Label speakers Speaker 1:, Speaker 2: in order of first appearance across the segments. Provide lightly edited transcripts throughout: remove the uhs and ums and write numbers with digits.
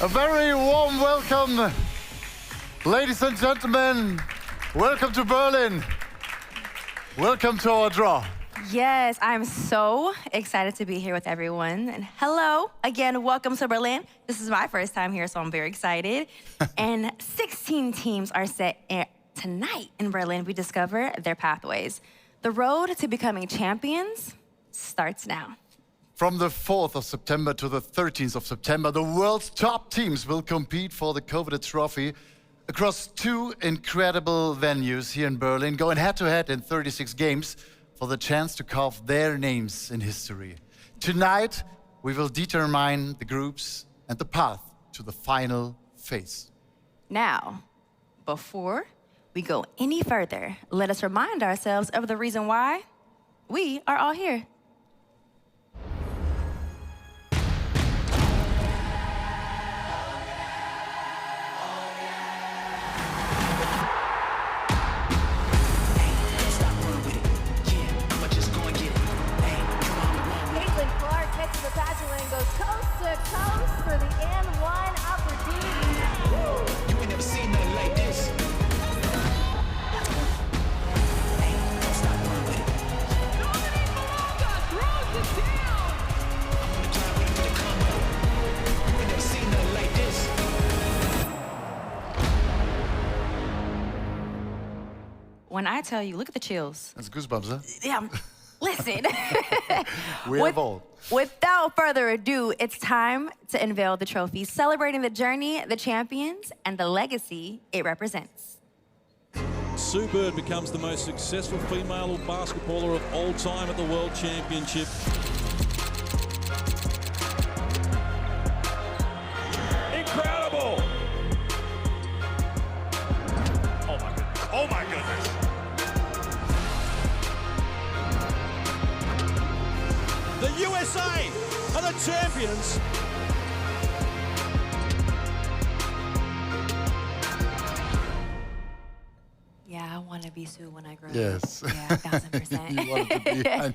Speaker 1: A very warm welcome, ladies and gentlemen. Welcome to Berlin. Welcome to our draw.
Speaker 2: Yes, I'm so excited to be here with everyone. And hello, again, welcome to Berlin. This is my first time here, so I'm very excited. And 16 teams are set tonight in Berlin. We discover their pathways. The road to becoming champions starts now.
Speaker 1: From the 4th of September to the 13th of September, the world's top teams will compete for the coveted trophy across two incredible venues here in Berlin, going head-to-head in 36 games for the chance to carve their names in history. Tonight, we will determine the groups and the path to the final phase.
Speaker 2: Now, before we go any further, let us remind ourselves of the reason why we are all here. When I tell you, look at the chills.
Speaker 1: That's goosebumps, huh?
Speaker 2: Yeah, listen.
Speaker 1: We have all.
Speaker 2: Without further ado, it's time to unveil the trophy, celebrating the journey, the champions, and the legacy it represents.
Speaker 3: Sue Bird becomes the most successful female basketballer of all time at the World Championship. Incredible! Oh my goodness. Oh my goodness. The USA are the champions.
Speaker 2: Yeah, I want to be Sue when I grow
Speaker 1: Yes.
Speaker 2: up. Yeah, 1,000%.
Speaker 1: You want it to be, I know.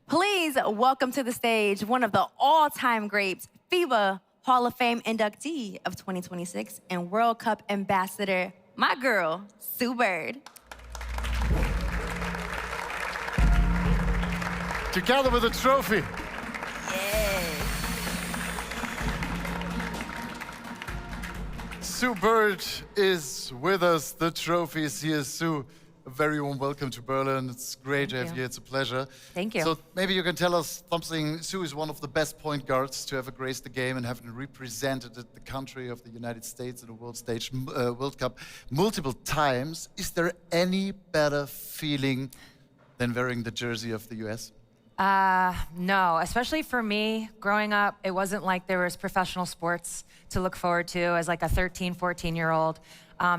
Speaker 2: Please welcome to the stage one of the all-time greats, FIBA Hall of Fame inductee of 2026 and World Cup ambassador, my girl, Sue Bird.
Speaker 1: Together with the trophy.
Speaker 2: Yes.
Speaker 1: Sue Bird is with us. The trophy is here. Sue, a very warm welcome to Berlin. It's great to have you. It's a pleasure.
Speaker 2: Thank you.
Speaker 1: So maybe you can tell us something. Sue is one of the best point guards to ever grace the game and having represented the country of the United States in the world stage, World Cup multiple times. Is there any better feeling than wearing the jersey of the US?
Speaker 4: No, especially for me, growing up, it wasn't like there was professional sports to look forward to as like a 13, 14-year-old.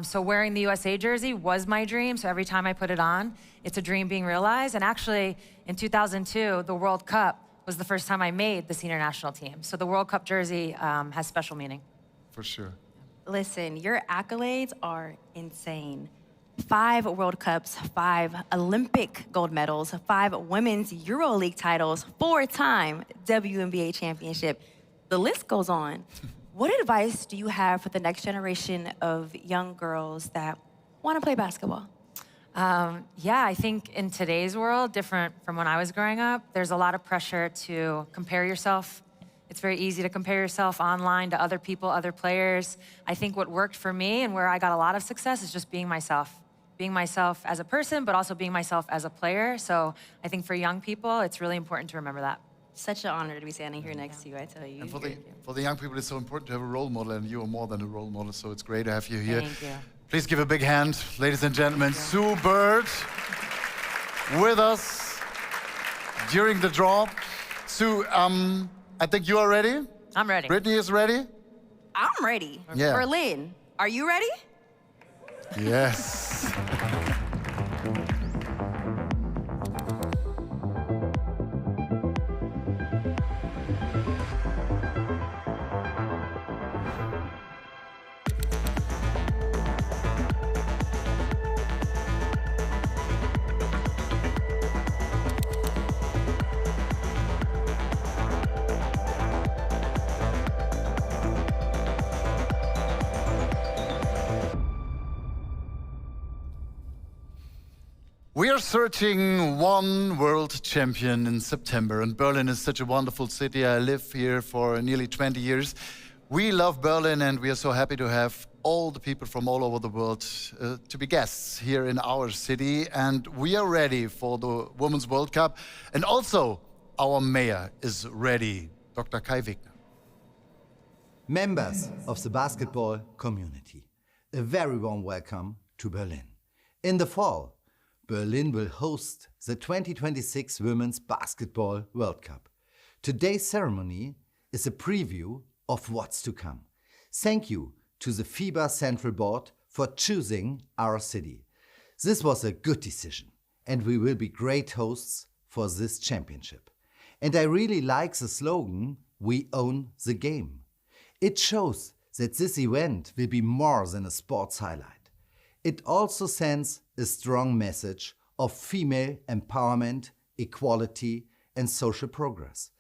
Speaker 4: So wearing the USA jersey was my dream. So every time I put it on, it's a dream being realized. And actually, in 2002, the World Cup was the first time I made the senior national team. So the World Cup jersey has special meaning.
Speaker 1: For sure.
Speaker 2: Listen, your accolades are insane. 5 World Cups, 5 Olympic gold medals, 5 Women's EuroLeague titles, 4-time WNBA championship. The list goes on. What advice do you have for the next generation of young girls that want to play basketball?
Speaker 4: Yeah, I think in today's world, different from when I was growing up, there's a lot of pressure to compare yourself. It's very easy to compare yourself online to other people, other players. I think what worked for me and where I got a lot of success is just being myself. Being myself as a person, but also being myself as a player. So I think for young people, it's really important to remember that.
Speaker 2: Such an honor to be standing here next to you, I tell you.
Speaker 1: And for the young people, it's so important to have a role model, and you are more than a role model, so it's great to have you here.
Speaker 4: Thank you.
Speaker 1: Please give a big hand, ladies and gentlemen. Sue Bird with us during the draw. Sue, I think you are ready.
Speaker 4: I'm ready.
Speaker 1: Brittany is ready.
Speaker 2: I'm ready.
Speaker 1: Yeah.
Speaker 2: Berlin, are you ready?
Speaker 1: Yes. We are searching one world champion in September, and Berlin is such a wonderful city. I live here for nearly 20 years. We love Berlin, and we are so happy to have all the people from all over the world to be guests here in our city. And we are ready for the Women's World Cup. And also, our mayor is ready, Dr. Kai Wegner.
Speaker 5: Members of the basketball community, a very warm welcome to Berlin. In the fall, Berlin will host the 2026 Women's Basketball World Cup. Today's ceremony is a preview of what's to come. Thank you to the FIBA Central Board for choosing our city. This was a good decision, and we will be great hosts for this championship. And I really like the slogan, "We own the game." It shows that this event will be more than a sports highlight. It also sends a strong message of female empowerment, equality, and social progress.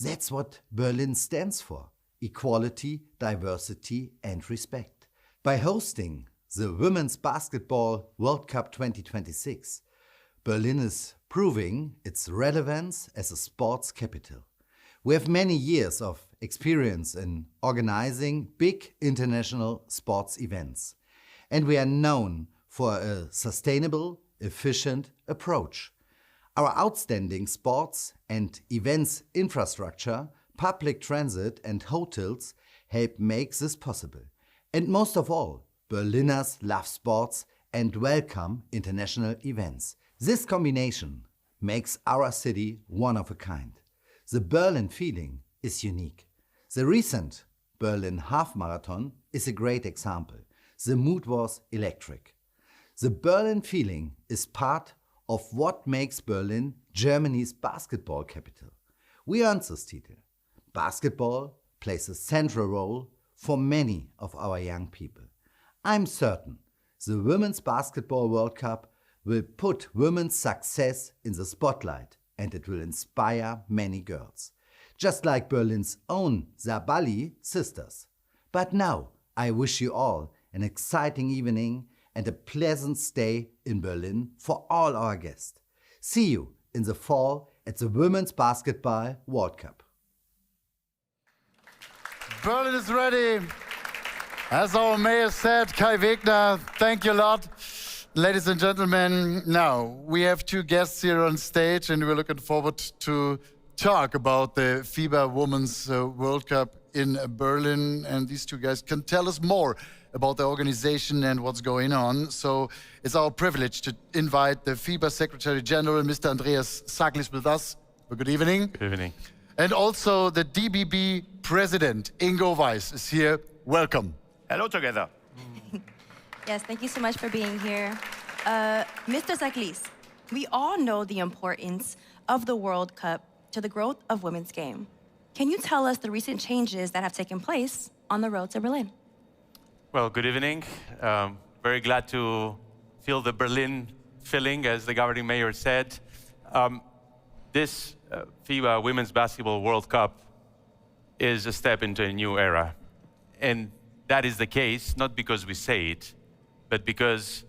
Speaker 5: That's what Berlin stands for: equality, diversity, and respect. By hosting the Women's Basketball World Cup 2026, Berlin is proving its relevance as a sports capital. We have many years of experience in organizing big international sports events, and we are known for a sustainable, efficient approach. Our outstanding sports and events infrastructure, public transit, and hotels help make this possible. And most of all, Berliners love sports and welcome international events. This combination makes our city one of a kind. The Berlin feeling is unique. The recent Berlin Half Marathon is a great example. The mood was electric. The Berlin feeling is part of what makes Berlin Germany's basketball capital. We earned this title. Basketball plays a central role for many of our young people. I'm certain the Women's Basketball World Cup will put women's success in the spotlight, and it will inspire many girls, just like Berlin's own Zabali sisters. But now, I wish you all an exciting evening and a pleasant stay in Berlin for all our guests. See you in the fall at the Women's Basketball World Cup.
Speaker 1: Berlin is ready. As our mayor said, Kai Wegner, thank you a lot. Ladies and gentlemen, now we have two guests here on stage, and we're looking forward to talk about the FIBA Women's World Cup in Berlin. And these two guys can tell us more about the organization and what's going on. So it's our privilege to invite the FIBA Secretary General, Mr. Andreas Saglis, with us. Good evening.
Speaker 6: Good evening.
Speaker 1: And also the DBB President, Ingo Weiss, is here. Welcome.
Speaker 6: Hello together.
Speaker 2: Yes, thank you so much for being here. Mr. Saglis, we all know the importance of the World Cup to the growth of women's game. Can you tell us the recent changes that have taken place on the road to Berlin?
Speaker 6: Well, good evening. Very glad to feel the Berlin feeling, as the governing mayor said. This FIBA Women's Basketball World Cup is a step into a new era. And that is the case, not because we say it, but because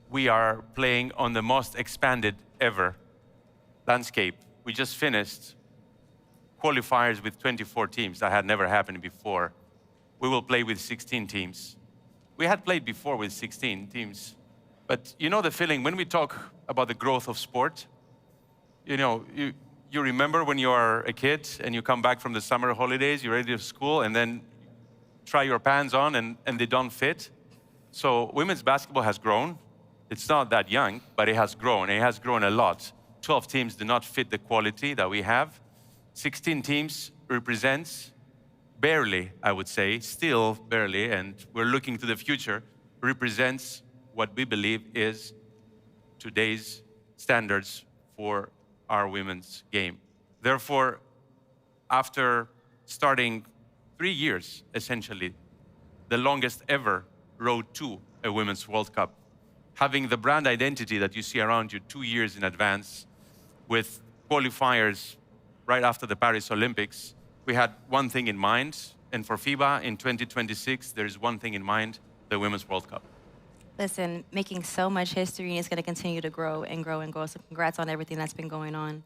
Speaker 6: we are playing on the most expanded ever landscape. We just finished qualifiers with 24 teams. That had never happened before. We will play with 16 teams. We had played before with 16 teams. But you know the feeling, when we talk about the growth of sport, you know, you remember when you are a kid and you come back from the summer holidays, you're ready to school, and then try your pants on and they don't fit. So women's basketball has grown. It's not that young, but it has grown. It has grown a lot. 12 teams do not fit the quality that we have. 16 teams represents barely, I would say, still barely, and we're looking to the future, represents what we believe is today's standards for our women's game. Therefore, after starting 3 years, essentially, the longest ever road to a Women's World Cup, having the brand identity that you see around you 2 years in advance, with qualifiers right after the Paris Olympics, we had one thing in mind, and for FIBA in 2026, there is one thing in mind, the Women's World Cup.
Speaker 2: Listen, making so much history, and it's going to continue to grow and grow and grow. So congrats on everything that's been going on.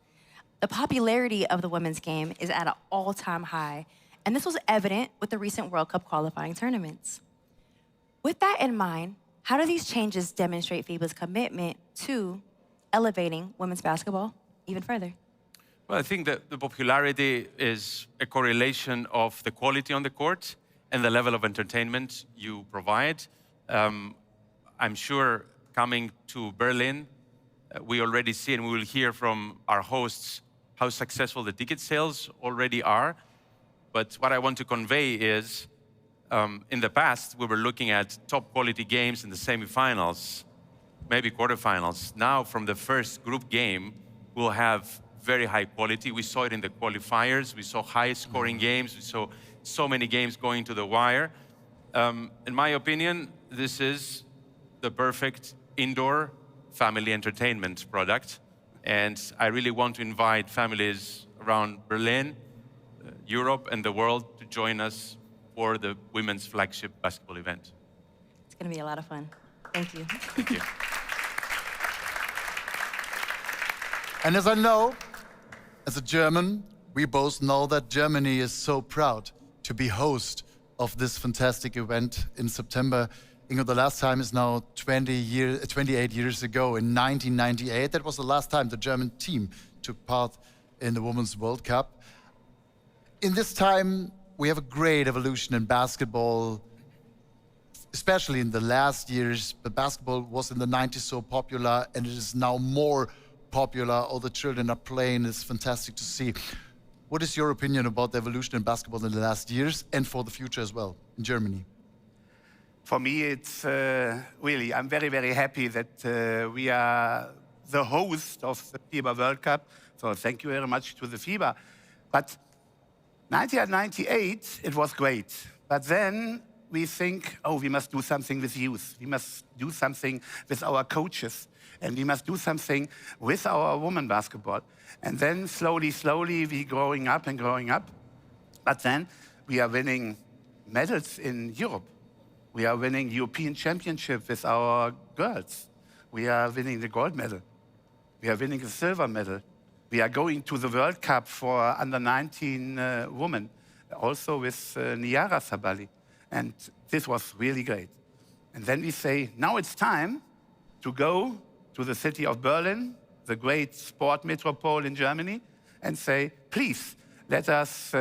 Speaker 2: The popularity of the women's game is at an all-time high, and this was evident with the recent World Cup qualifying tournaments. With that in mind, how do these changes demonstrate FIBA's commitment to elevating women's basketball even further?
Speaker 6: Well, I think that the popularity is a correlation of the quality on the court and the level of entertainment you provide. I'm sure coming to Berlin, we already see and we will hear from our hosts how successful the ticket sales already are. But what I want to convey is, in the past, we were looking at top quality games in the semifinals, maybe quarterfinals. Now, from the first group game, we'll have very high quality. We saw it in the qualifiers. We saw high scoring games. We saw so many games going to the wire. In my opinion, this is the perfect indoor family entertainment product. And I really want to invite families around Berlin, Europe, and the world to join us for the women's flagship basketball event.
Speaker 2: It's going to be a lot of fun. Thank you.
Speaker 6: Thank you.
Speaker 1: And as I know, as a German, we both know that Germany is so proud to be host of this fantastic event in September. Ingo, the last time is now 28 years ago in 1998. That was the last time the German team took part in the Women's World Cup. In this time, we have a great evolution in basketball, especially in the last years. But basketball was in the 90s so popular, and it is now more popular. All the children are playing. It's fantastic to see. What is your opinion about the evolution in basketball in the last years and for the future as well in Germany?
Speaker 7: For me, it's really, I'm very, very happy that we are the host of the FIBA World Cup. So thank you very much to the FIBA. But 1998, it was great. But then we think, oh, we must do something with youth. We must do something with our coaches. And we must do something with our women basketball. And then slowly, slowly, we growing up and growing up. But then we are winning medals in Europe. We are winning European Championship with our girls. We are winning the gold medal. We are winning the silver medal. We are going to the World Cup for under 19 women, also with Niara Sabali. And this was really great. And then we say, now it's time to go to the city of Berlin, the great sport metropole in Germany, and say, please, let us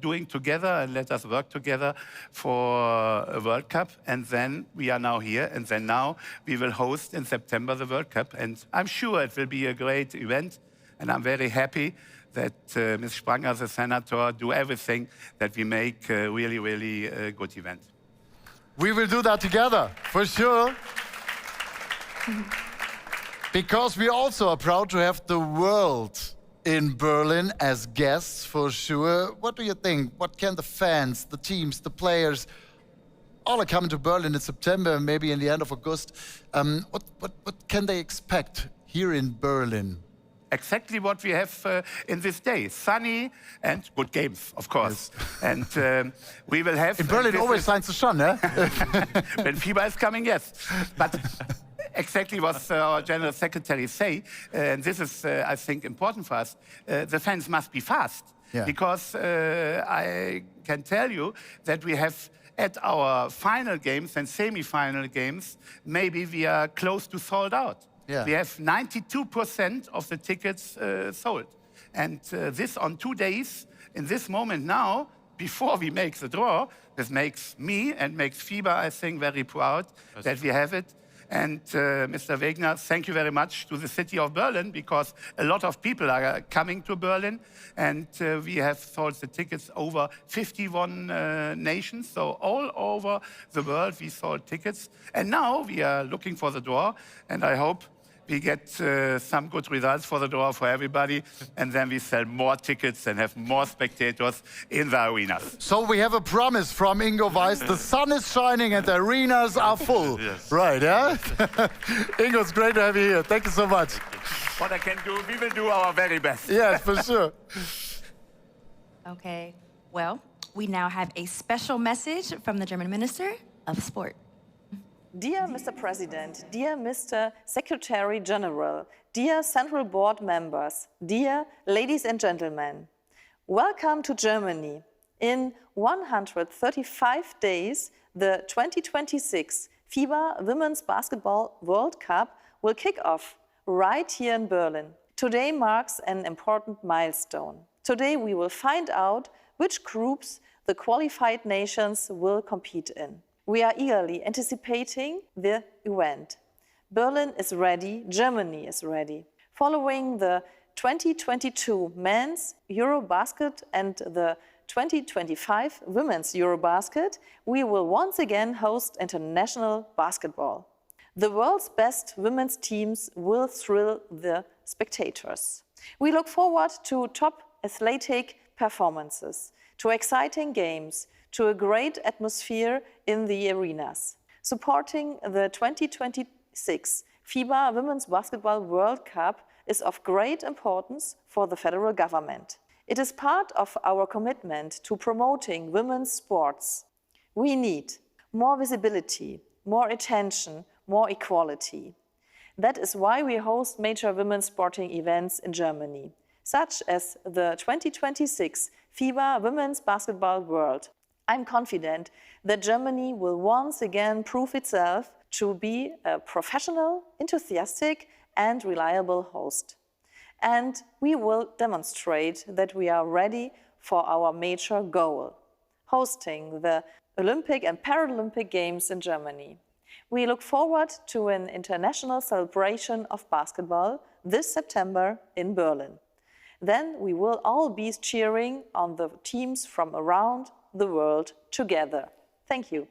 Speaker 7: doing together and let us work together for a World Cup. And then we are now here. And then now we will host in September the World Cup. And I'm sure it will be a great event. And I'm very happy that Ms. Spranger, the senator, do everything that we make a really, really good event.
Speaker 1: We will do that together, for sure. Because we also are proud to have the world in Berlin as guests, for sure. What do you think? What can the fans, the teams, the players, all are coming to Berlin in September, maybe in the end of August. What can they expect here in Berlin?
Speaker 7: Exactly what we have in this day. Sunny and good games, of course. Yes. And we will have...
Speaker 1: In Berlin always shines the sun, eh?
Speaker 7: When FIBA is coming, yes. But exactly what our General Secretary say, and this is, I think, important for us, the fans must be fast. Yeah. Because I can tell you that we have, at our final games and semi-final games, maybe we are close to sold out. Yeah. We have 92% of the tickets sold. And this on 2 days, in this moment now, before we make the draw, this makes me and makes FIBA, I think, very proud that we have it. And Mr. Wegner, thank you very much to the city of Berlin, because a lot of people are coming to Berlin. And we have sold the tickets over 51 nations. So all over the world, we sold tickets. And now we are looking for the draw. And I hope we get some good results for the draw for everybody, and then we sell more tickets and have more spectators in the arenas.
Speaker 1: So we have a promise from Ingo Weiss. The sun is shining and the arenas are full. Yes. Right, yeah? Ingo, it's great to have you here. Thank you so much.
Speaker 7: What I can do, we will do our very best.
Speaker 1: Yes, for sure.
Speaker 2: Okay, well, we now have a special message from the German Minister of Sport.
Speaker 8: Dear Mr. President, dear Mr. Secretary General, dear Central Board members, dear ladies and gentlemen, welcome to Germany. In 135 days, the 2026 FIBA Women's Basketball World Cup will kick off right here in Berlin. Today marks an important milestone. Today we will find out which groups the qualified nations will compete in. We are eagerly anticipating the event. Berlin is ready, Germany is ready. Following the 2022 Men's Eurobasket and the 2025 Women's Eurobasket, we will once again host international basketball. The world's best women's teams will thrill the spectators. We look forward to top athletic performances, to exciting games, to a great atmosphere in the arenas. Supporting the 2026 FIBA Women's Basketball World Cup is of great importance for the federal government. It is part of our commitment to promoting women's sports. We need more visibility, more attention, more equality. That is why we host major women's sporting events in Germany, such as the 2026 FIBA Women's Basketball World. I'm confident that Germany will once again prove itself to be a professional, enthusiastic, and reliable host. And we will demonstrate that we are ready for our major goal, hosting the Olympic and Paralympic Games in Germany. We look forward to an international celebration of basketball this September in Berlin. Then we will all be cheering on the teams from around the world together. Thank you.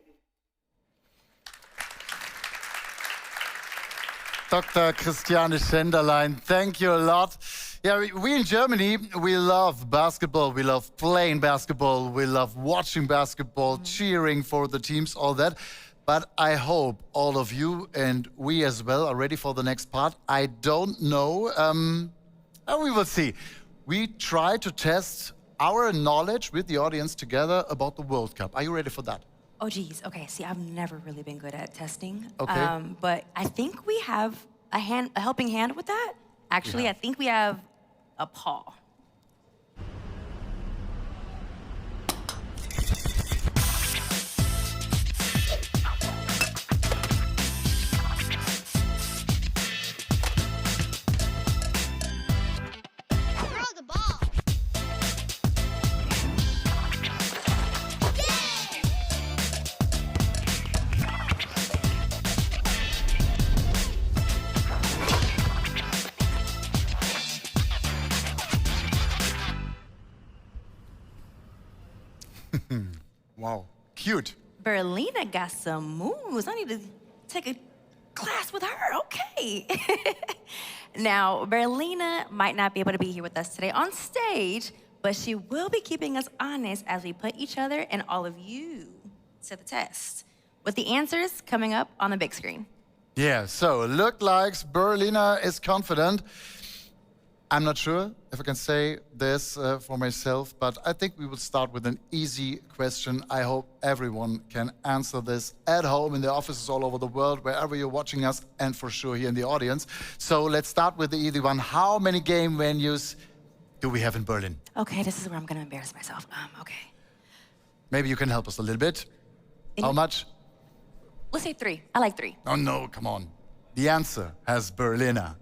Speaker 1: Dr. Christiane Schenderlein, thank you a lot. Yeah, we in Germany, we love basketball, we love playing basketball, we love watching basketball, cheering for the teams, all that. But I hope all of you and we as well are ready for the next part. I don't know, we will see. We try to test our knowledge with the audience together about the World Cup. Are you ready for that?
Speaker 2: Oh, geez. Okay, see, I've never really been good at testing.
Speaker 1: Okay.
Speaker 2: But I think we have a helping hand with that. Actually, I think we have a paw.
Speaker 1: Wow, cute.
Speaker 2: Berlina got some moves. I need to take a class with her. Okay. Now, Berlina might not be able to be here with us today on stage, but she will be keeping us honest as we put each other and all of you to the test, with the answers coming up on the big screen.
Speaker 1: Yeah, so look like Berlina is confident. I'm not sure if I can say this for myself, but I think we will start with an easy question. I hope everyone can answer this at home, in the offices all over the world, wherever you're watching us, and for sure here in the audience. So let's start with the easy one. How many game venues do we have in Berlin?
Speaker 2: Okay, this is where I'm gonna embarrass myself. Okay.
Speaker 1: Maybe you can help us a little bit. How much?
Speaker 2: Let's say 3. I like 3.
Speaker 1: Oh no, come on. The answer has Berlina.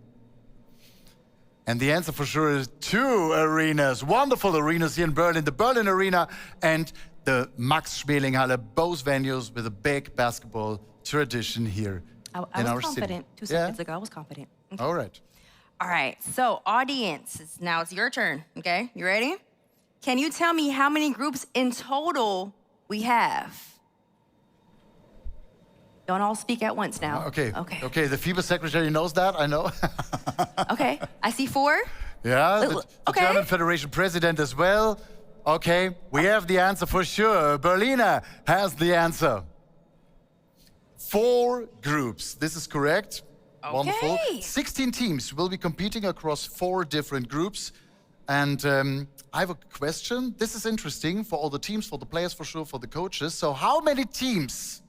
Speaker 1: And the answer for sure is 2 arenas, wonderful arenas here in Berlin, the Berlin Arena and the Max-Schmeling-Halle, both venues with a big basketball tradition here in our city.
Speaker 2: I was confident 2 seconds ago. I was confident. Okay.
Speaker 1: All right.
Speaker 2: All right, so audience, now it's your turn, okay? You ready? Can you tell me how many groups in total we have? Don't all speak at once now.
Speaker 1: Okay. The FIBA secretary knows that, I know.
Speaker 2: Okay, I see 4.
Speaker 1: Yeah, the
Speaker 2: okay.
Speaker 1: German Federation president as well. Okay, we have the answer for sure. Berlina has the answer. 4 groups, this is correct.
Speaker 2: Okay.
Speaker 1: Wonderful. 16 teams will be competing across 4 different groups. And I have a question. This is interesting for all the teams, for the players for sure, for the coaches. So how many teams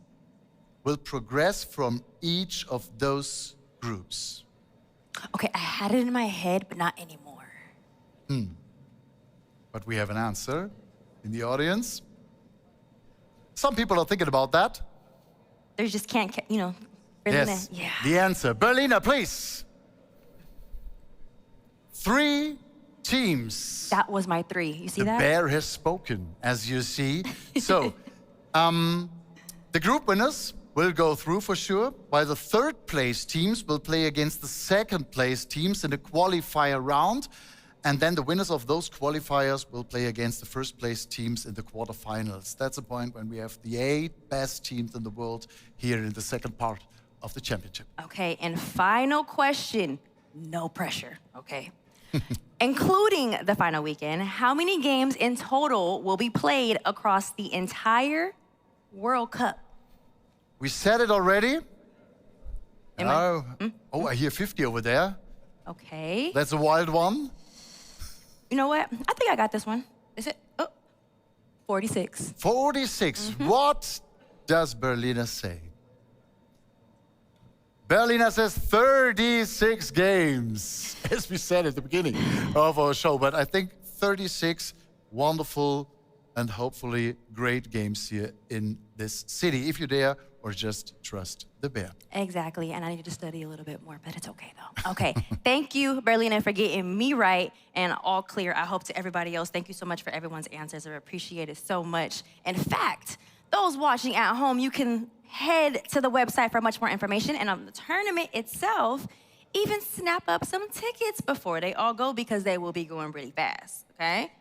Speaker 1: will progress from each of those groups.
Speaker 2: Okay, I had it in my head, but not anymore.
Speaker 1: But we have an answer in the audience. Some people are thinking about that.
Speaker 2: They just can't, Berliner.
Speaker 1: Yes,
Speaker 2: Yeah.
Speaker 1: the answer. Berliner, please. 3 teams.
Speaker 2: That was my 3. You see
Speaker 1: The
Speaker 2: that?
Speaker 1: bear has spoken, as you see. So, the group winners will go through for sure, while the 3rd place teams will play against the 2nd place teams in the qualifier round. And then the winners of those qualifiers will play against the 1st place teams in the quarterfinals. That's the point when we have the 8 best teams in the world here in the 2nd part of the championship.
Speaker 2: Okay, and final question. No pressure, okay? Including the final weekend, how many games in total will be played across the entire World Cup?
Speaker 1: We said it already.
Speaker 2: Am I-
Speaker 1: Oh, I hear 50 over there.
Speaker 2: Okay.
Speaker 1: That's a wild one.
Speaker 2: You know what? I think I got this one. Is it? Oh, 46.
Speaker 1: 46. What does Berliner say? Berliner says 36 games, as we said at the beginning of our show. But I think 36 wonderful and hopefully great games here in this city, if you dare, or just trust the bear.
Speaker 2: Exactly, and I need to study a little bit more, but it's okay though. Okay, thank you, Berliner, for getting me right and all clear. I hope to everybody else, thank you so much for everyone's answers. I appreciate it so much. In fact, those watching at home, you can head to the website for much more information, and on the tournament itself, even snap up some tickets before they all go because they will be going really fast, okay?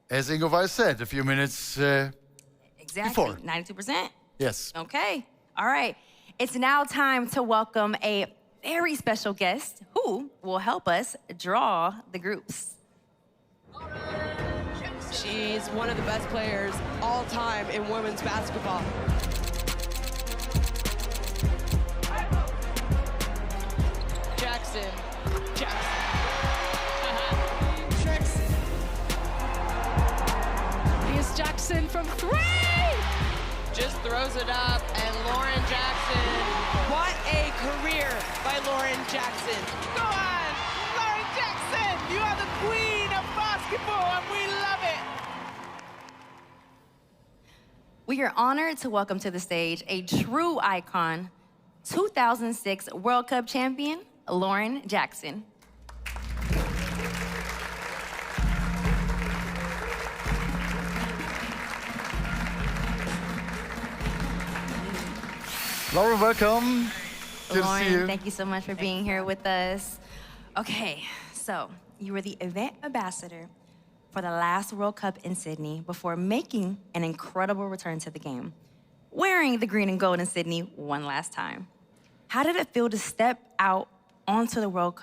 Speaker 1: As Ingo Weiss said a few minutes
Speaker 2: Exactly,
Speaker 1: before.
Speaker 2: 92%.
Speaker 1: Yes.
Speaker 2: Okay, all right. It's now time to welcome a very special guest who will help us draw the groups.
Speaker 9: She's one of the best players all time in women's basketball. Jackson.
Speaker 10: Here's Jackson from 3!
Speaker 9: Just throws it up, and Lauren Jackson. What a career by Lauren Jackson.
Speaker 10: Go on! Lauren Jackson! You are the queen of basketball, and we love it!
Speaker 2: We are honored to welcome to the stage a true icon, 2006 World Cup champion, Lauren Jackson.
Speaker 1: Lauren, welcome. Good
Speaker 2: Lauren,
Speaker 1: to see you.
Speaker 2: thank you so much for being here with us. Okay, so you were the event ambassador for the last World Cup in Sydney before making an incredible return to the game, wearing the green and gold in Sydney one last time. How did it feel to step out onto the World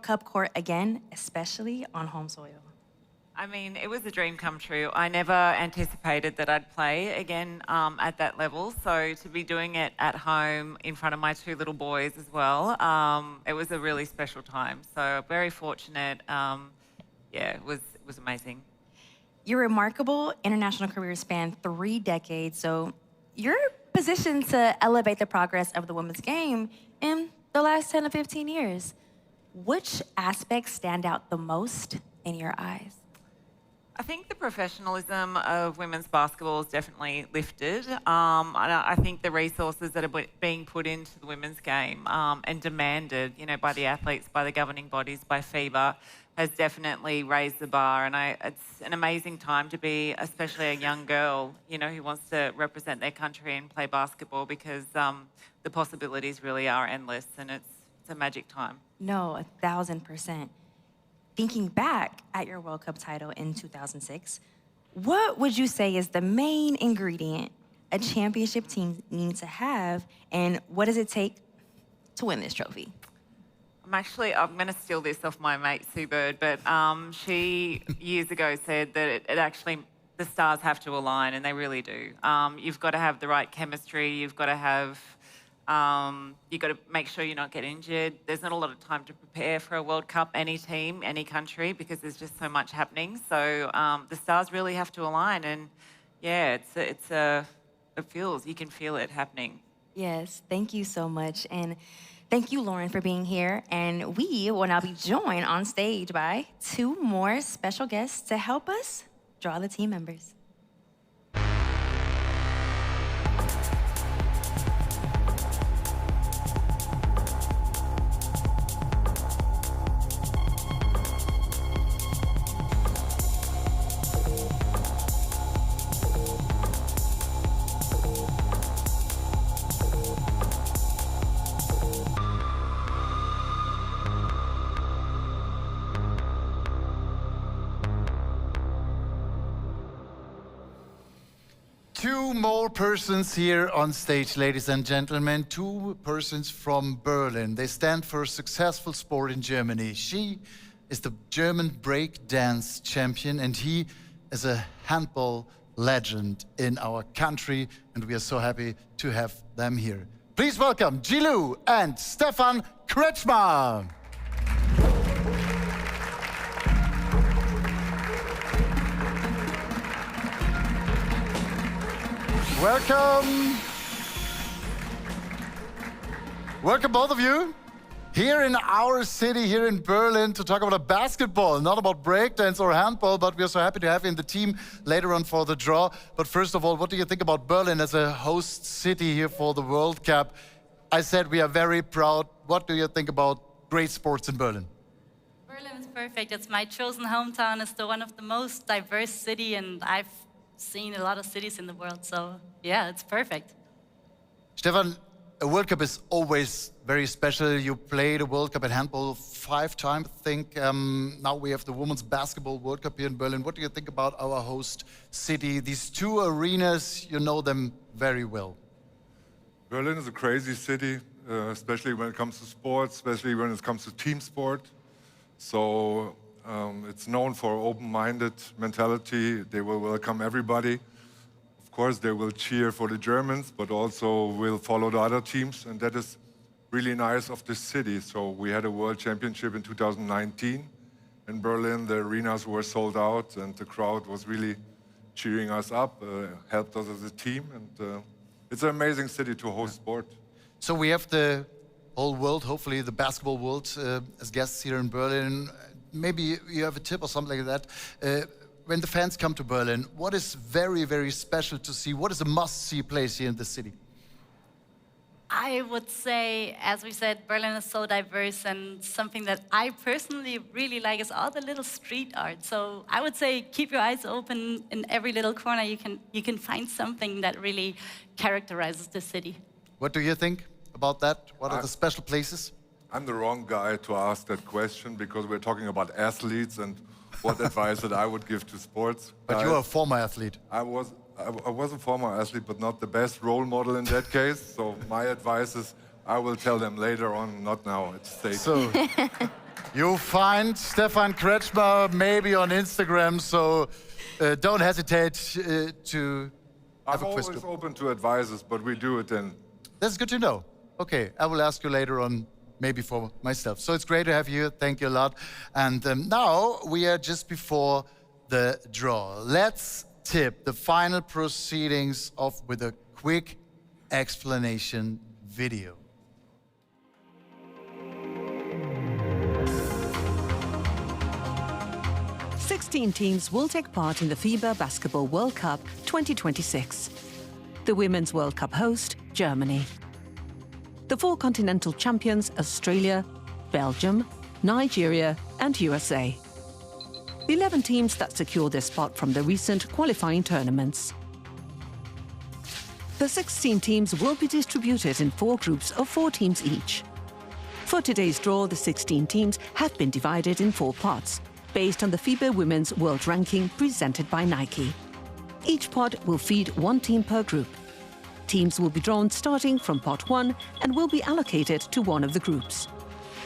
Speaker 2: Cup court again, especially on home soil?
Speaker 11: I mean, it was a dream come true. I never anticipated that I'd play again at that level. So to be doing it at home in front of my 2 little boys as well, it was a really special time. So very fortunate. Yeah, it was amazing.
Speaker 2: Your remarkable international career spanned 3 decades, so you're positioned to elevate the progress of the women's game in the last 10 to 15 years. Which aspects stand out the most in your eyes?
Speaker 11: I think the professionalism of women's basketball is definitely lifted. I think the resources that are being put into the women's game and demanded, by the athletes, by the governing bodies, by FIBA, has definitely raised the bar. And it's an amazing time to be, especially a young girl, who wants to represent their country and play basketball because the possibilities really are endless, and it's a magic time.
Speaker 2: No, 1,000%. Thinking back at your World Cup title in 2006, what would you say is the main ingredient a championship team needs to have, and what does it take to win this trophy?
Speaker 11: I'm going to steal this off my mate Sue Bird, but she years ago said that it actually, the stars have to align, and they really do. You've got to have the right chemistry. You've got to make sure you're not getting injured. There's not a lot of time to prepare for a World Cup, any team, any country, because there's just so much happening. So the stars really have to align, and yeah, you can feel it happening.
Speaker 2: Yes, thank you so much. And thank you, Lauren, for being here. And we will now be joined on stage by two more special guests to help us draw the team members.
Speaker 1: Two more persons here on stage, ladies and gentlemen. Two persons from Berlin. They stand for a successful sport in Germany. She is the German break dance champion, and he is a handball legend in our country, and we are so happy to have them here. Please welcome Jilu and Stefan Kretschmer. Welcome. Welcome, both of you, here in our city, here in Berlin, to talk about basketball, not about breakdance or handball, but we are so happy to have you in the team later on for the draw. But first of all, what do you think about Berlin as a host city here for the World Cup? I said we are very proud. What do you think about great sports in Berlin?
Speaker 12: Berlin is perfect. It's my chosen hometown. It's one of the most diverse city, and I've seen a lot of cities in the world, so yeah, it's perfect.
Speaker 1: Stefan, a World Cup is always very special. You played a World Cup at handball 5 times, I think. Now we have the Women's Basketball World Cup here in Berlin. What do you think about our host city? These two arenas, you know them very well.
Speaker 13: Berlin is a crazy city, especially when it comes to sports, especially when it comes to team sport. So it's known for open-minded mentality. They will welcome everybody. Of course, they will cheer for the Germans, but also will follow the other teams, and that is really nice of this city. So we had a World Championship in 2019 in Berlin. The arenas were sold out, and the crowd was really cheering us up, helped us as a team, and it's an amazing city to host sport.
Speaker 1: So we have the whole world, hopefully the basketball world, as guests here in Berlin. Maybe you have a tip or something like that. When the fans come to Berlin, what is very, very special to see? What is a must-see place here in the city?
Speaker 12: I would say, as we said, Berlin is so diverse, and something that I personally really like is all the little street art. So I would say keep your eyes open. In every little corner you can find something that really characterizes the city.
Speaker 1: What do you think about that? What are the special places?
Speaker 13: I'm the wrong guy to ask that question because we're talking about athletes and what advice that I would give to sports.
Speaker 1: But you're a former athlete.
Speaker 13: I was a former athlete, but not the best role model in that case. So my advice is I will tell them later on, not now at stage.
Speaker 1: So you'll find Stefan Kretschmer maybe on Instagram, so don't hesitate to have
Speaker 13: I'm
Speaker 1: a quiz.
Speaker 13: always open to advices, but we do it then.
Speaker 1: That's good to know. Okay, I will ask you later on, maybe for myself. So it's great to have you. Thank you a lot. And now we are just before the draw. Let's tip the final proceedings off with a quick explanation video.
Speaker 14: Sixteen teams will take part in the FIBA Basketball World Cup 2026. The Women's World Cup host, Germany. The 4 continental champions, Australia, Belgium, Nigeria, and USA. The 11 teams that secure their spot from the recent qualifying tournaments. The 16 teams will be distributed in 4 groups of 4 teams each. For today's draw, the 16 teams have been divided in 4 pots, based on the FIBA Women's World Ranking presented by Nike. Each pot will feed 1 team per group. Teams will be drawn starting from pot 1 and will be allocated to one of the groups.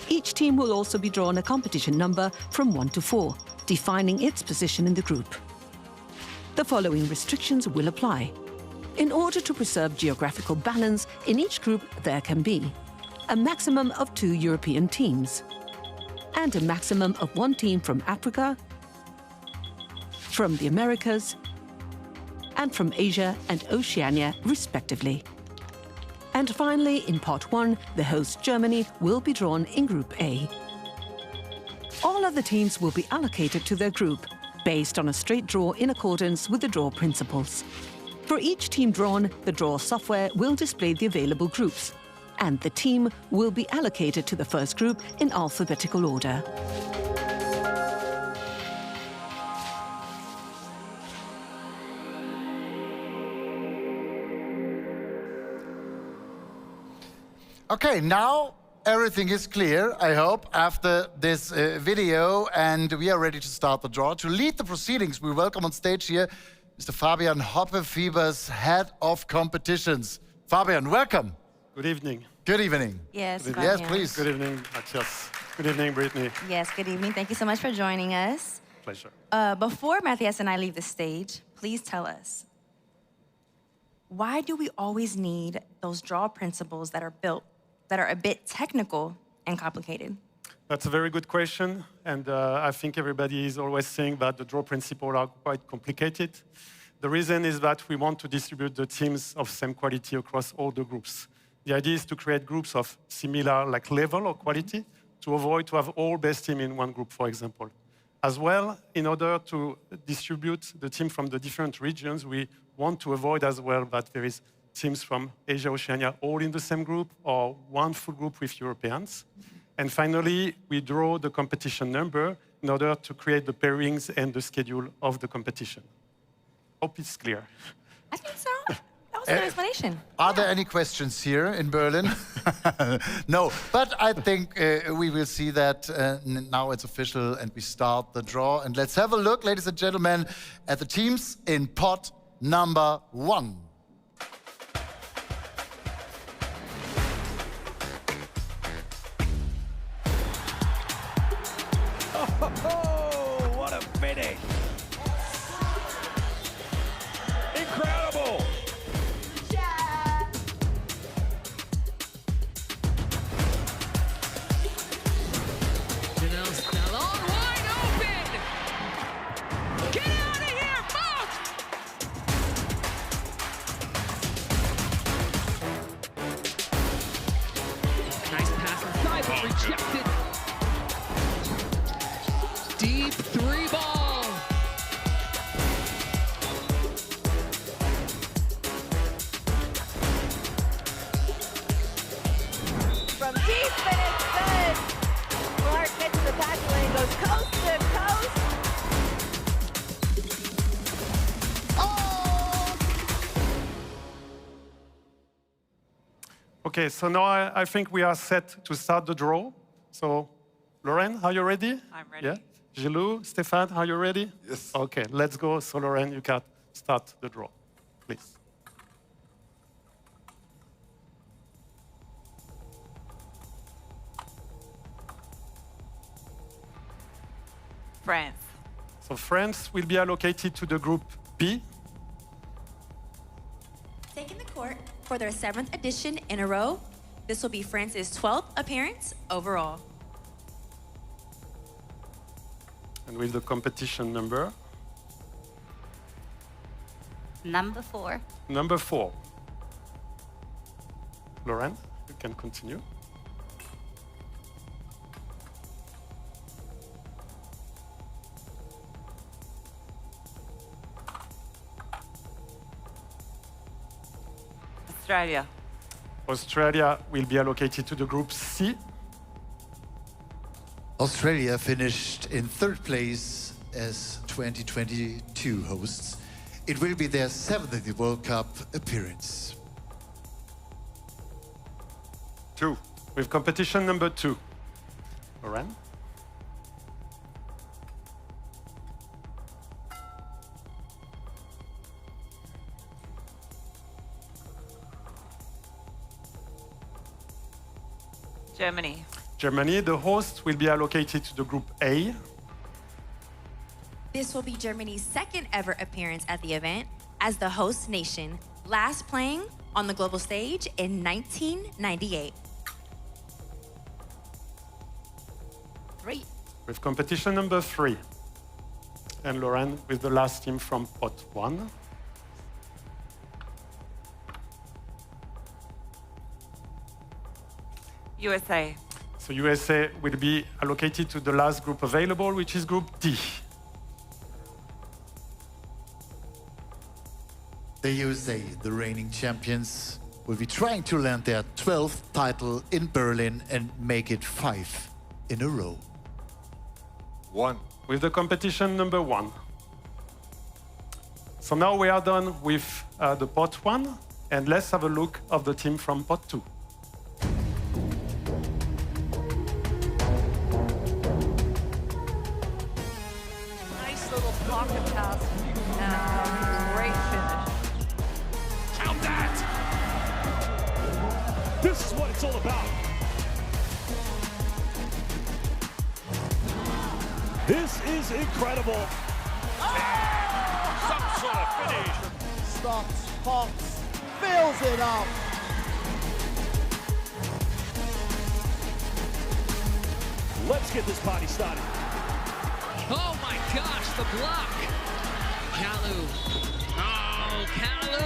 Speaker 14: Each team will also be drawn a competition number from 1 to 4, defining its position in the group. The following restrictions will apply. In order to preserve geographical balance, in each group there can be a maximum of 2 European teams and a maximum of 1 team from Africa, from the Americas, and from Asia and Oceania, respectively. And finally, in pot 1, the host Germany will be drawn in Group A. All other teams will be allocated to their group, based on a straight draw in accordance with the draw principles. For each team drawn, the draw software will display the available groups, and the team will be allocated to the first group in alphabetical order.
Speaker 1: Okay, now everything is clear, I hope, after this video, and we are ready to start the draw. To lead the proceedings, we welcome on stage here Mr. Fabian Hoppe, FIBA's head of competitions. Fabian, welcome.
Speaker 15: Good evening.
Speaker 1: Good evening.
Speaker 2: Yes,
Speaker 1: Yes, please.
Speaker 15: Good evening, Matthias. Good evening, Brittany.
Speaker 2: Yes, good evening. Thank you so much for joining us.
Speaker 15: Pleasure.
Speaker 2: Before Matthias and I leave the stage, please tell us, why do we always need those draw principles that are a bit technical and complicated?
Speaker 15: That's a very good question, and I think everybody is always saying that the draw principles are quite complicated. The reason is that we want to distribute the teams of same quality across all the groups. The idea is to create groups of similar level or quality to avoid to have all best team in one group, for example. As well, in order to distribute the team from the different regions, we want to avoid as well that there is teams from Asia, Oceania, all in the same group, or one full group with Europeans. And finally, we draw the competition number in order to create the pairings and the schedule of the competition. Hope it's clear.
Speaker 2: I think so. That was a good explanation.
Speaker 1: Are there any questions here in Berlin? No, but I think we will see that now it's official and we start the draw. And let's have a look, ladies and gentlemen, at the teams in pot number 1.
Speaker 3: Oh, what a finish! Incredible!
Speaker 10: Janelle Stallone wide open! Get out of here, folks! Nice pass inside, but rejected. Deep 3 ball.
Speaker 16: From deep and it's good. Clark gets the back lane, goes coast to coast.
Speaker 15: Okay, so now I think we are set to start the draw. So, Lauren, are you ready?
Speaker 11: I'm ready.
Speaker 15: Yeah. Gilou, Stéphane, are you ready?
Speaker 13: Yes.
Speaker 15: Okay, let's go. So, Lauren, you can start the draw, please.
Speaker 11: France.
Speaker 15: So, France will be allocated to the group B.
Speaker 2: Taking the court for their 7th edition in a row, this will be France's 12th appearance overall.
Speaker 15: And with the competition number?
Speaker 12: Number 4.
Speaker 15: Number 4. Lauren, you can continue.
Speaker 11: Australia.
Speaker 15: Australia will be allocated to the group C.
Speaker 1: Australia finished in 3rd place as 2022 hosts. It will be their 7th World Cup appearance.
Speaker 15: 2. With competition number 2. Lauren?
Speaker 11: Germany.
Speaker 15: Germany, the host, will be allocated to the group A.
Speaker 2: This will be Germany's 2nd ever appearance at the event as the host nation, last playing on the global stage in 1998.
Speaker 12: 3.
Speaker 15: With competition number 3. And Lauren with the last team from pot 1.
Speaker 11: USA.
Speaker 15: So USA will be allocated to the last group available, which is Group D.
Speaker 1: The USA, the reigning champions, will be trying to land their 12th title in Berlin and make it 5 in a row.
Speaker 13: 1.
Speaker 15: With the competition number 1. So now we are done with the pot 1, and let's have a look of the team from pot 2.
Speaker 16: Nice little pocket pass. Great finish.
Speaker 3: Count that! This is what it's all about. This is incredible. Some sort of finish.
Speaker 10: Stops, pops, fills it up.
Speaker 3: Let's get this party started.
Speaker 17: Oh my gosh, the block. Kalu. Oh, Kalu.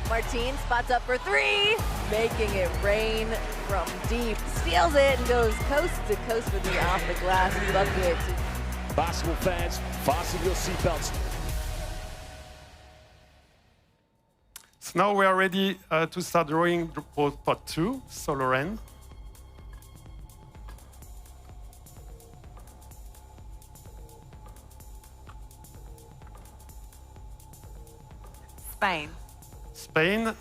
Speaker 16: Martin spots up for three, making it rain from deep. Steals it and goes coast to coast with the off the glass bucket.
Speaker 3: Basketball fans, fasten your seatbelts.
Speaker 15: So now we are ready to start drawing pot 2. So Lorraine.
Speaker 11: Spain.
Speaker 15: Spain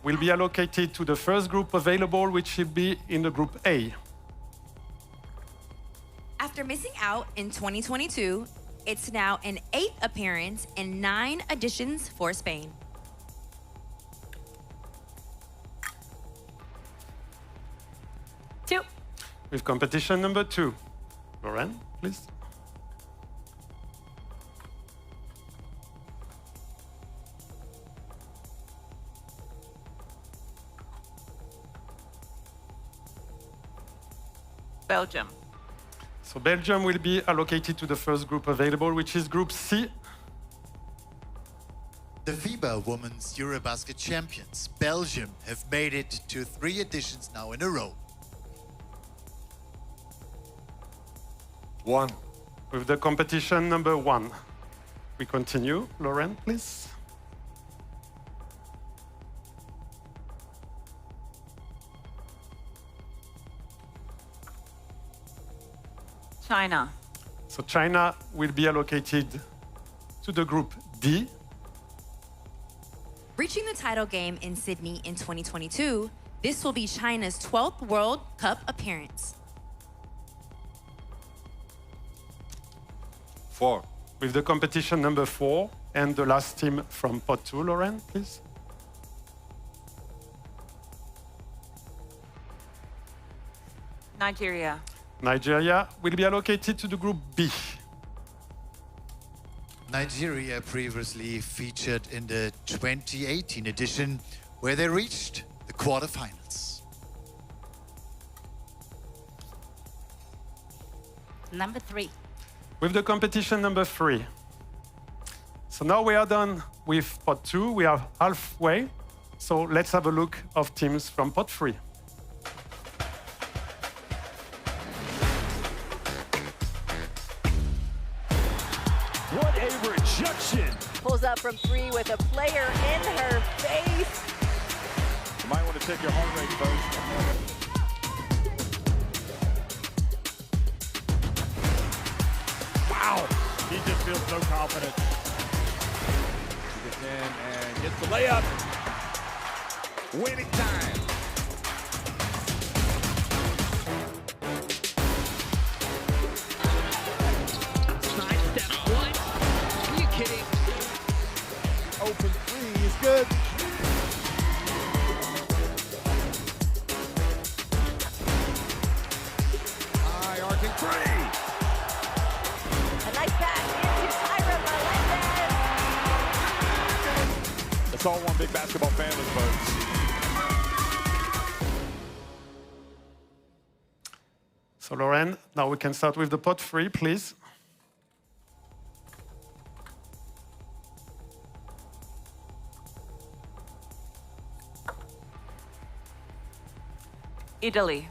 Speaker 15: will be allocated to the first group available, which should be in the Group A.
Speaker 2: After missing out in 2022, it's now an 8th appearance and 9 additions for Spain.
Speaker 16: Two.
Speaker 15: With competition number 2. Lorraine, please.
Speaker 11: Belgium.
Speaker 15: So Belgium will be allocated to the first group available, which is Group C.
Speaker 1: The FIBA Women's Eurobasket champions, Belgium, have made it to 3 editions now in a row.
Speaker 13: 1.
Speaker 15: With the competition number 1. We continue. Lauren, please.
Speaker 11: China.
Speaker 15: So China will be allocated to the Group D.
Speaker 2: Reaching the title game in Sydney in 2022, this will be China's 12th World Cup appearance.
Speaker 13: 4.
Speaker 15: With the competition number 4 and the last team from pot 2, Lauren, please.
Speaker 11: Nigeria.
Speaker 15: Nigeria will be allocated to the Group B.
Speaker 1: Nigeria previously featured in the 2018 edition, where they reached the quarterfinals.
Speaker 12: Number 3.
Speaker 15: With the competition number 3. So now we are done with pot 2. We are halfway. So let's have a look of teams from pot 3.
Speaker 3: What a rejection!
Speaker 16: Pulls up from 3 with a player in her face.
Speaker 3: You might want to check your home rate, folks. Wow! He just feels so confident. He gets in and gets the layup. Winning time.
Speaker 17: Sidestep one. Are you kidding?
Speaker 10: Open 3 is good.
Speaker 3: High arcing 3.
Speaker 16: A nice pass into Tyra Melendez.
Speaker 3: It's all one big basketball family, folks.
Speaker 15: So Lauren, now we can start with the pot 3, please.
Speaker 11: Italy.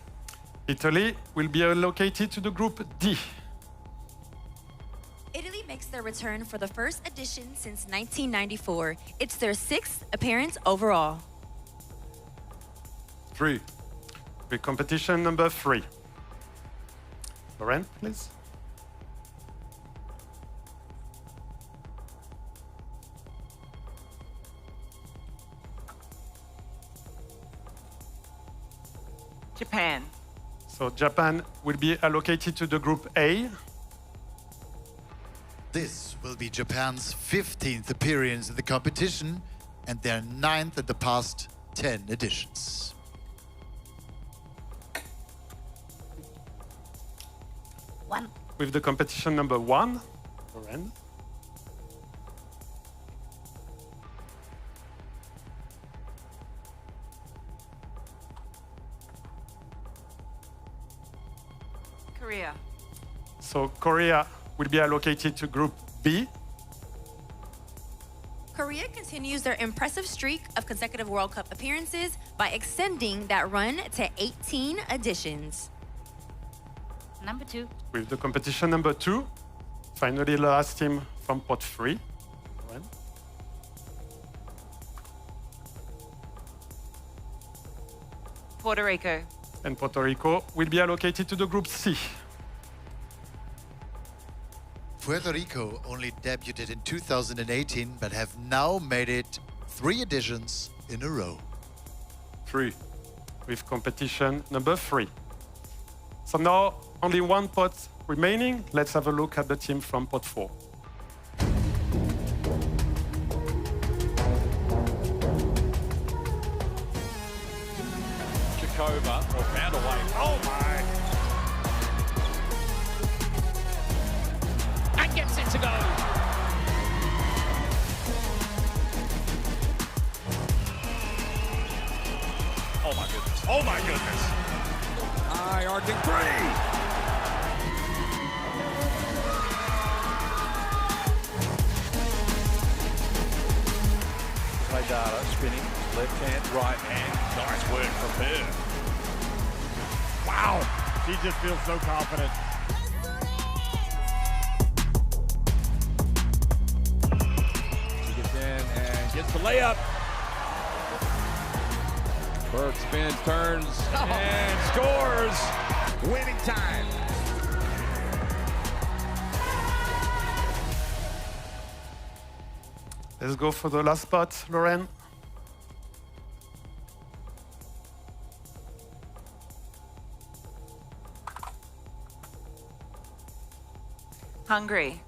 Speaker 15: Italy will be allocated to the group D.
Speaker 2: Italy makes their return for the first edition since 1994. It's their 6th appearance overall.
Speaker 13: 3.
Speaker 15: With competition number 3. Lauren, please.
Speaker 11: Japan.
Speaker 15: So Japan will be allocated to the group A.
Speaker 1: This will be Japan's 15th appearance in the competition and their 9th in the past 10 editions.
Speaker 12: One.
Speaker 15: With the competition number 1, Lauren.
Speaker 11: Korea.
Speaker 15: So Korea will be allocated to group B.
Speaker 2: Korea continues their impressive streak of consecutive World Cup appearances by extending that run to 18 editions.
Speaker 12: Number 2.
Speaker 15: With the competition number 2, finally the last team from pot 3. Lauren.
Speaker 11: Puerto Rico.
Speaker 15: And Puerto Rico will be allocated to the group C.
Speaker 1: Puerto Rico only debuted in 2018 but have now made it 3 editions in a row.
Speaker 13: 3.
Speaker 15: With competition number 3. So now only one pot remaining. Let's have a look at the team from pot 4.
Speaker 3: Chakova, or found a way. Oh my! And gets it to go. Oh my goodness. Oh my goodness. High arcing 3. Play data, spinning, left hand, right hand. Nice work from her. Wow. She just feels so confident. She gets in and gets the layup. Burke spins, turns, and scores. Winning time.
Speaker 15: Let's go for the last spot, Lauren.
Speaker 11: Hungary.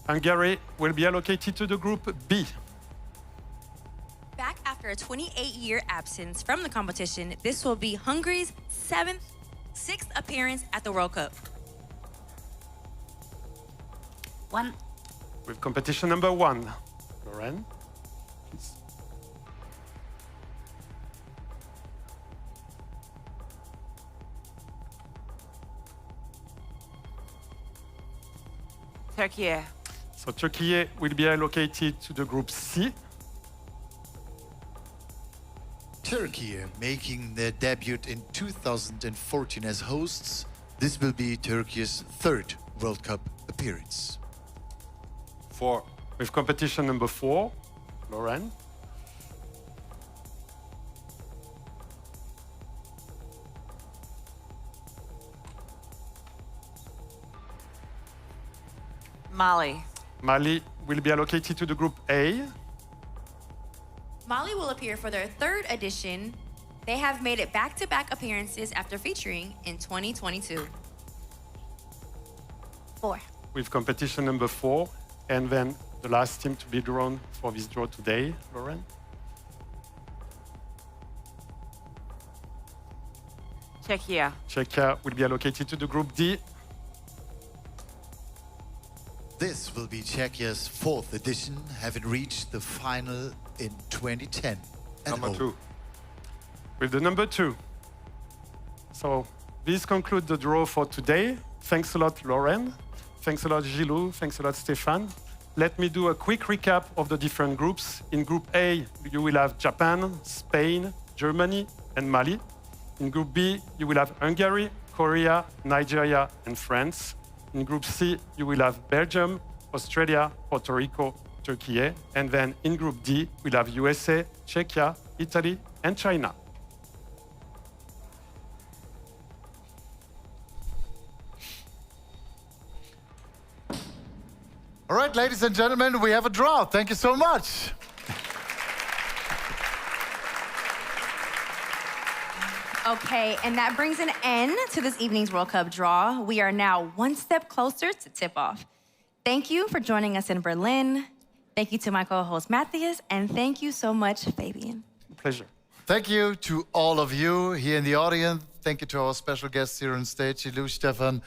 Speaker 15: Hungary will be allocated to the group B.
Speaker 2: Back after a 28-year absence from the competition, this will be Hungary's 6th appearance at the World Cup.
Speaker 12: 1.
Speaker 15: With competition number 1, Lauren. Please.
Speaker 11: Turkey.
Speaker 15: So Turkey will be allocated to the group C.
Speaker 1: Turkey making their debut in 2014 as hosts. This will be Turkey's 3rd World Cup appearance.
Speaker 13: 4.
Speaker 15: With competition number 4, Lauren.
Speaker 11: Mali.
Speaker 15: Mali will be allocated to the group A.
Speaker 2: Mali will appear for their 3rd edition. They have made it back-to-back appearances after featuring in 2022.
Speaker 12: 4.
Speaker 15: With competition number 4, and then the last team to be drawn for this draw today, Lauren.
Speaker 11: Czechia.
Speaker 15: Czechia will be allocated to the group D.
Speaker 1: This will be Czechia's 4th edition, having reached the final in 2010.
Speaker 13: Number 2.
Speaker 15: With the number 2. So this concludes the draw for today. Thanks a lot, Lauren. Thanks a lot, Gilou. Thanks a lot, Stéphane. Let me do a quick recap of the different groups. In Group A, you will have Japan, Spain, Germany, and Mali. In Group B, you will have Hungary, Korea, Nigeria, and France. In Group C, you will have Belgium, Australia, Puerto Rico, Turkey. And then in Group D, we'll have USA, Czechia, Italy, and China.
Speaker 1: All right, ladies and gentlemen, we have a draw. Thank you so much.
Speaker 2: Okay, and that brings an end to this evening's World Cup draw. We are now one step closer to tip-off. Thank you for joining us in Berlin. Thank you to my co-host Matthias, and thank you so much, Fabian.
Speaker 15: Pleasure.
Speaker 1: Thank you to all of you here in the audience. Thank you to our special guests here on stage, Lou, Stefan,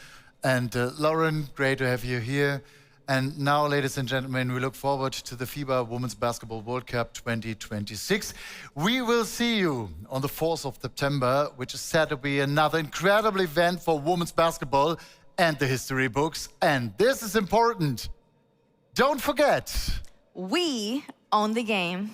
Speaker 1: and Lauren. Great to have you here. And now, ladies and gentlemen, we look forward to the FIBA Women's Basketball World Cup 2026. We will see you on the 4th of September, which is said to be another incredible event for women's basketball and the history books. And this is important. Don't forget.
Speaker 2: We own the game.